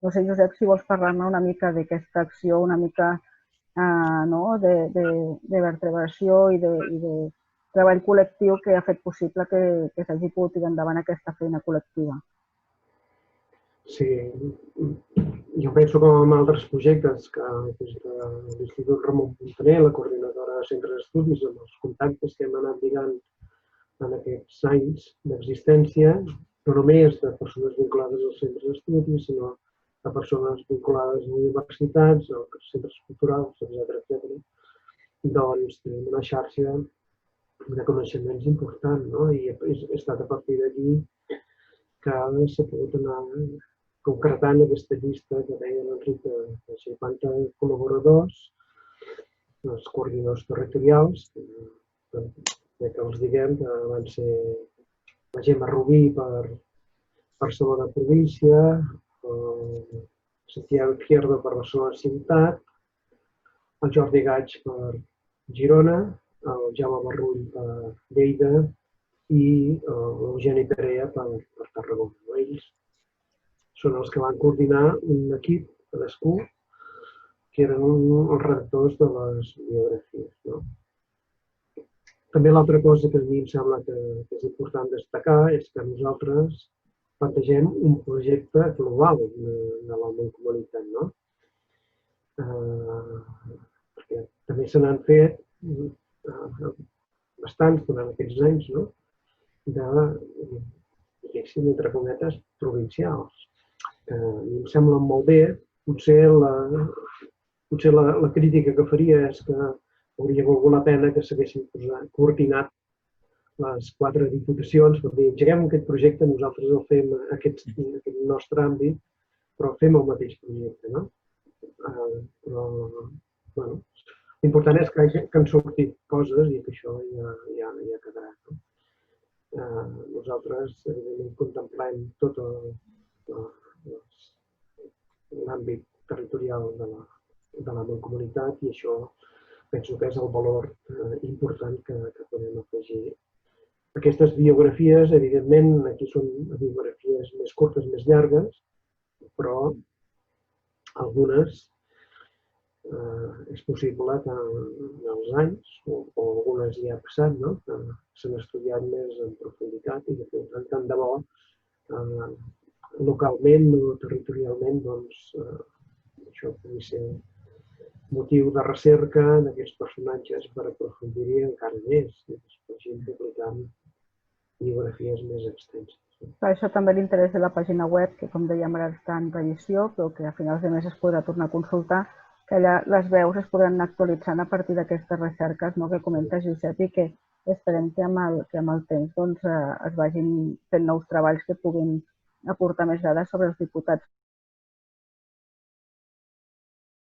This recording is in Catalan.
No sé, Josep, si vols parlar-ne una mica d'aquesta acció, una mica de vertebració i de treball col·lectiu que ha fet possible que s'hagi pogut tirar endavant aquesta feina col·lectiva. Sí, jo penso com en altres projectes que des de l'Institut Ramon Muntaner, la coordinadora de centres d'estudis, amb els contactes que hem anat lligant en aquests anys d'existència, no només de persones vinculades als centres d'estudis, sinó de persones vinculades a universitats, als centres culturals, etc. Doncs tenim una xarxa de coneixements important, no? I ha estat a partir d'allí que s'ha pogut anar concretant aquesta llista que deia l'Enric de 50 col·laboradors, els coordinadors territorials, que els diguem que van ser la Gemma Rubí per Barcelona província, Santiago Izquierdo per Barcelona ciutat, el Jordi Gaig per Girona, el Jaume Barrull per Lleida i l'Eugeni Perea per Tarragona. Ells són els que van coordinar un equip, cadascú, que eren els redactors de les biografies. No? També l'altra cosa que a mi em sembla que és important destacar és que nosaltres plantegem un projecte global de la mancomunitat. No? Perquè també se n'han fet bastants durant aquests anys, no? Diguéssim, entre cometes, provincials. A mi em sembla molt bé, potser la crítica que faria és que hauria valgut la pena que s'haguessin coordinat les 4 diputacions per dir, engeguem aquest projecte, nosaltres el fem en aquest nostre àmbit, però fem el mateix projecte, no? Però, bueno, l'important és que han sortit coses i que això ja quedarà. Nosaltres, evidentment, contemplem tot l'àmbit territorial de la mancomunitat i això penso que és el valor important que podem afegir. Aquestes biografies, evidentment, aquí són biografies més curtes, més llargues, però algunes és possible que en els anys, o algunes ja ha passat, no? Que s'han estudiat més en profunditat i que tant de bo localment o territorialment doncs, això pugui ser motiu de recerca d'aquests personatges per aprofundir-hi encara més i després publicant biografies més extenses. Per això també l'interès de la pàgina web, que com dèiem ara està en revisió, però que a finals de mes es podrà tornar a consultar, que allà les veus es podran anar actualitzant a partir d'aquestes recerques que comenta Josep i que esperem que amb el temps es vagin fent nous treballs que puguin aportar més dades sobre els diputats.